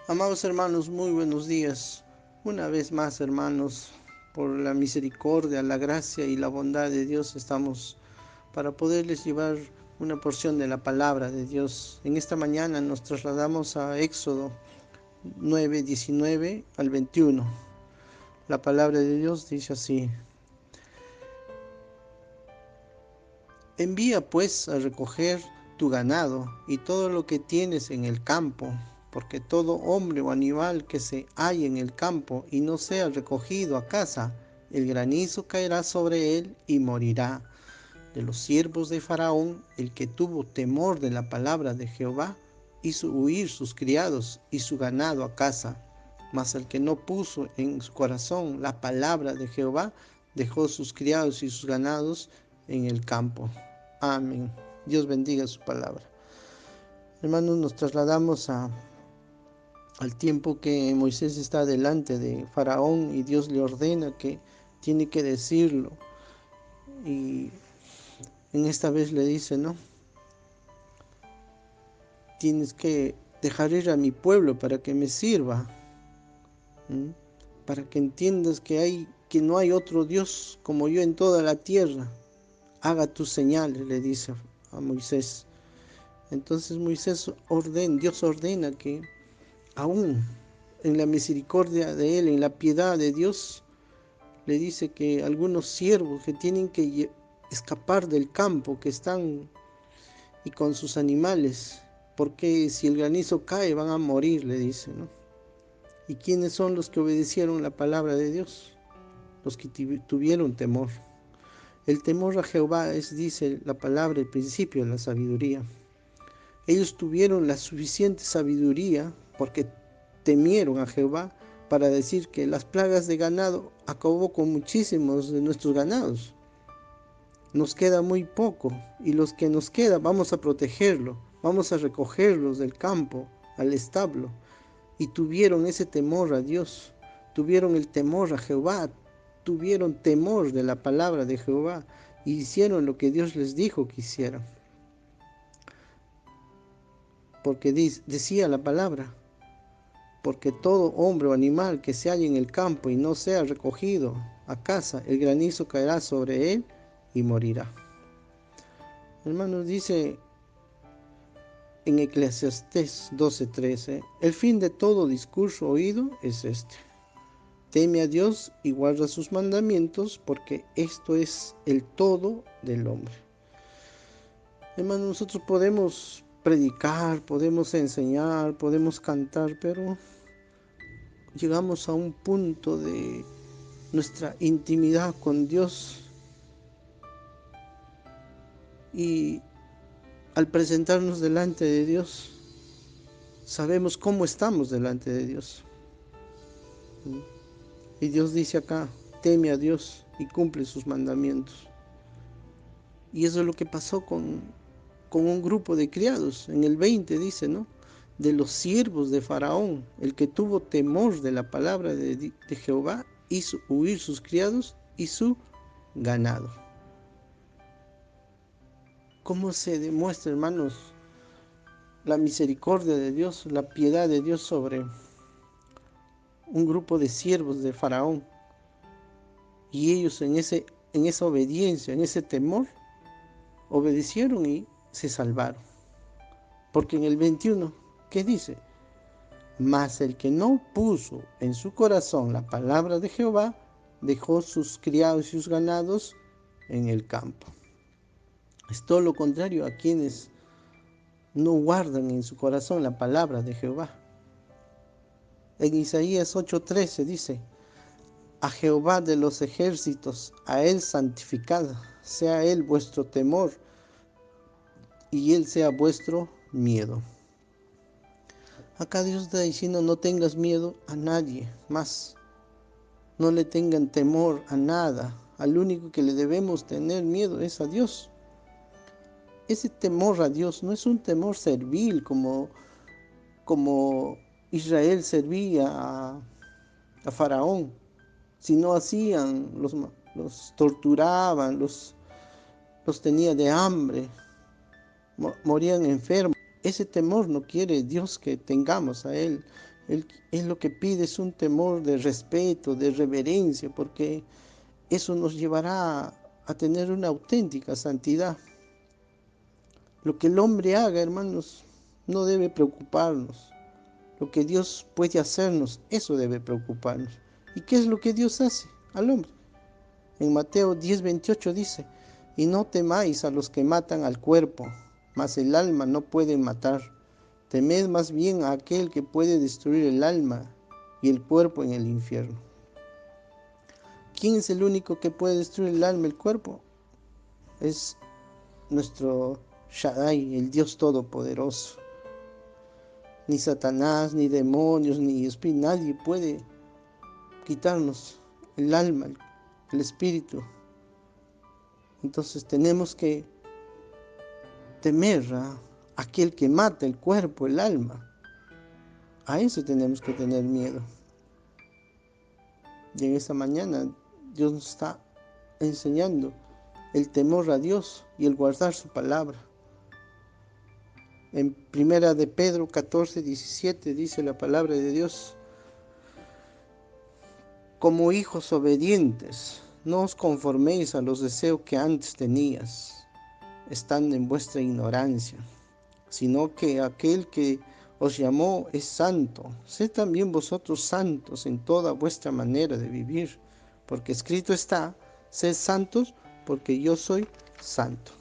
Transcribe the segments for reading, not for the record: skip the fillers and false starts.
Amados hermanos, muy buenos días. Una vez más, hermanos, por la misericordia, la gracia y la bondad de Dios estamos para poderles llevar una porción de la palabra de Dios. En esta mañana nos trasladamos a Éxodo 9, 19 al 21. La palabra de Dios dice así: Envía pues a recoger tu ganado y todo lo que tienes en el campo, porque todo hombre o animal que se halle en el campo y no sea recogido a casa, el granizo caerá sobre él y morirá. De los siervos de Faraón, el que tuvo temor de la palabra de Jehová, hizo huir sus criados y su ganado a casa. Mas el que no puso en su corazón la palabra de Jehová, dejó sus criados y sus ganados en el campo. Amén. Dios bendiga su palabra. Hermanos, nos trasladamos al tiempo que Moisés está delante de Faraón y Dios le ordena que tiene que decirlo. Y en esta vez le dice, ¿no? Tienes que dejar ir a mi pueblo para que me sirva, ¿m? Para que entiendas que no hay otro Dios como yo en toda la tierra. Haga tus señales, le dice a Moisés. Entonces Dios ordena que aún en la misericordia de Él, en la piedad de Dios, le dice que algunos siervos que tienen que escapar del campo, que están y con sus animales, porque si el granizo cae van a morir, le dice, ¿no? ¿Y quiénes son los que obedecieron la palabra de Dios? Los que tuvieron temor. El temor a Jehová es, dice la palabra, el principio de la sabiduría. Ellos tuvieron la suficiente sabiduría porque temieron a Jehová para decir que las plagas de ganado acabó con muchísimos de nuestros ganados. Nos queda muy poco y los que nos queda vamos a protegerlo, vamos a recogerlos del campo al establo. Y tuvieron ese temor a Dios, tuvieron el temor a Jehová, tuvieron temor de la palabra de Jehová y hicieron lo que Dios les dijo que hicieran. Porque decía la palabra, porque todo hombre o animal que se halle en el campo y no sea recogido a casa, el granizo caerá sobre él y morirá. Hermanos, dice en Eclesiastés 12:13, el fin de todo discurso oído es este: teme a Dios y guarda sus mandamientos, porque esto es el todo del hombre. Hermanos, nosotros podemos predicar, podemos enseñar, podemos cantar, pero llegamos a un punto de nuestra intimidad con Dios y al presentarnos delante de Dios, sabemos cómo estamos delante de Dios. Y Dios dice acá, teme a Dios y cumple sus mandamientos. Y eso es lo que pasó con un grupo de criados. En el 20 dice, ¿no? De los siervos de Faraón, el que tuvo temor de la palabra de Jehová, hizo huir sus criados y su ganado. ¿Cómo se demuestra, hermanos, la misericordia de Dios, la piedad de Dios sobre un grupo de siervos de Faraón? Y ellos en esa obediencia, en ese temor, obedecieron y se salvaron. Porque en el 21, ¿qué dice? Mas el que no puso en su corazón la palabra de Jehová, dejó sus criados y sus ganados en el campo. Es todo lo contrario a quienes no guardan en su corazón la palabra de Jehová. En Isaías 8:13 dice, a Jehová de los ejércitos, a él santificad, sea él vuestro temor y él sea vuestro miedo. Acá Dios está diciendo, no tengas miedo a nadie más. No le tengan temor a nada. Al único que le debemos tener miedo es a Dios. Ese temor a Dios no es un temor servil como Israel servía a Faraón. Si no hacían, los torturaban, los tenía de hambre, morían enfermos. Ese temor no quiere Dios que tengamos a Él. Él lo que pide es un temor de respeto, de reverencia, porque eso nos llevará a tener una auténtica santidad. Lo que el hombre haga, hermanos, no debe preocuparnos. Lo que Dios puede hacernos, eso debe preocuparnos. ¿Y qué es lo que Dios hace al hombre? En Mateo 10:28 dice, y no temáis a los que matan al cuerpo, mas el alma no pueden matar. Temed más bien a aquel que puede destruir el alma y el cuerpo en el infierno. ¿Quién es el único que puede destruir el alma y el cuerpo? Es nuestro Shaddai, el Dios Todopoderoso. Ni Satanás, ni demonios, ni espíritu, nadie puede quitarnos el alma, el espíritu. Entonces tenemos que temer a aquel que mata el cuerpo, el alma. A eso tenemos que tener miedo. Y en esta mañana Dios nos está enseñando el temor a Dios y el guardar su palabra. En primera de Pedro 14:17 dice la palabra de Dios, como hijos obedientes, no os conforméis a los deseos que antes tenías, estando en vuestra ignorancia, sino que aquel que os llamó es santo. Sed también vosotros santos en toda vuestra manera de vivir, porque escrito está, sed santos porque yo soy santo.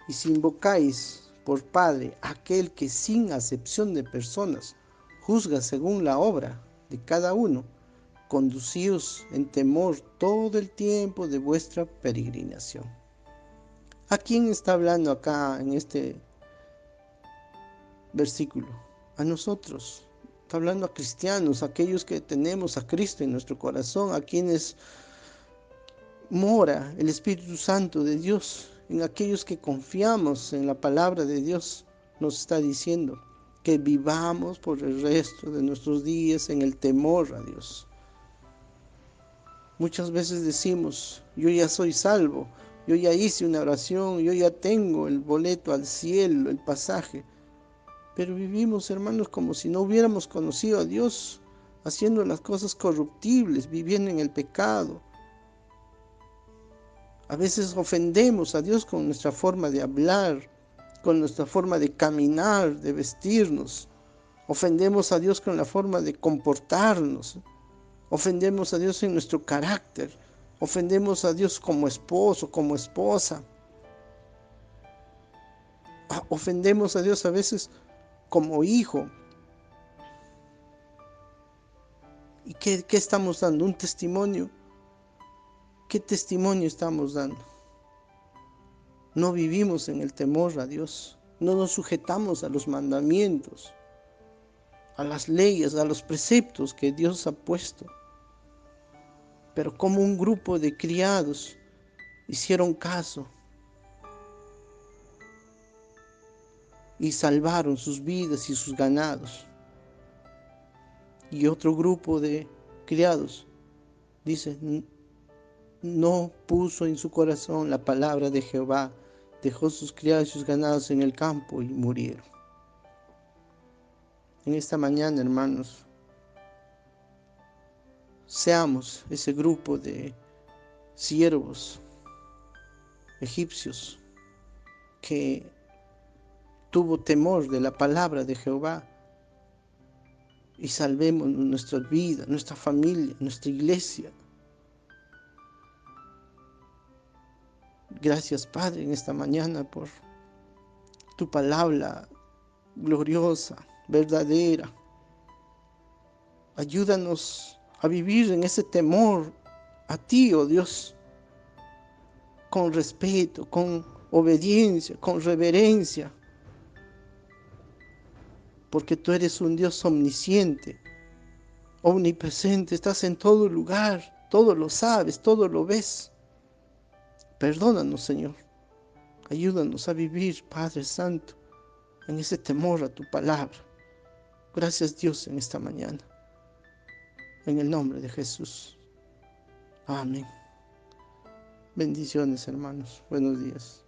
Y si invocáis por Padre aquel que sin acepción de personas juzga según la obra de cada uno, conducíos en temor todo el tiempo de vuestra peregrinación. ¿A quién está hablando acá en este versículo? A nosotros. Está hablando a cristianos, a aquellos que tenemos a Cristo en nuestro corazón, a quienes mora el Espíritu Santo de Dios, en aquellos que confiamos en la palabra de Dios. Nos está diciendo que vivamos por el resto de nuestros días en el temor a Dios. Muchas veces decimos, yo ya soy salvo, yo ya hice una oración, yo ya tengo el boleto al cielo, el pasaje. Pero vivimos, hermanos, como si no hubiéramos conocido a Dios, haciendo las cosas corruptibles, viviendo en el pecado. A veces ofendemos a Dios con nuestra forma de hablar, con nuestra forma de caminar, de vestirnos. Ofendemos a Dios con la forma de comportarnos. Ofendemos a Dios en nuestro carácter. Ofendemos a Dios como esposo, como esposa. Ofendemos a Dios a veces como hijo. ¿Y qué estamos dando? Un testimonio. ¿Qué testimonio estamos dando? No vivimos en el temor a Dios. No nos sujetamos a los mandamientos, a las leyes, a los preceptos que Dios ha puesto. Pero como un grupo de criados hicieron caso y salvaron sus vidas y sus ganados. Y otro grupo de criados dice, no puso en su corazón la palabra de Jehová, dejó sus criados y sus ganados en el campo y murieron. En esta mañana, hermanos, seamos ese grupo de siervos egipcios que tuvo temor de la palabra de Jehová y salvemos nuestra vida, nuestra familia, nuestra iglesia. Gracias, Padre, en esta mañana por tu palabra gloriosa, verdadera. Ayúdanos a vivir en ese temor a ti, oh Dios, con respeto, con obediencia, con reverencia, porque tú eres un Dios omnisciente, omnipresente, estás en todo lugar, todo lo sabes, todo lo ves. Perdónanos, Señor. Ayúdanos a vivir, Padre Santo, en ese temor a tu palabra. Gracias, Dios, en esta mañana. En el nombre de Jesús. Amén. Bendiciones, hermanos. Buenos días.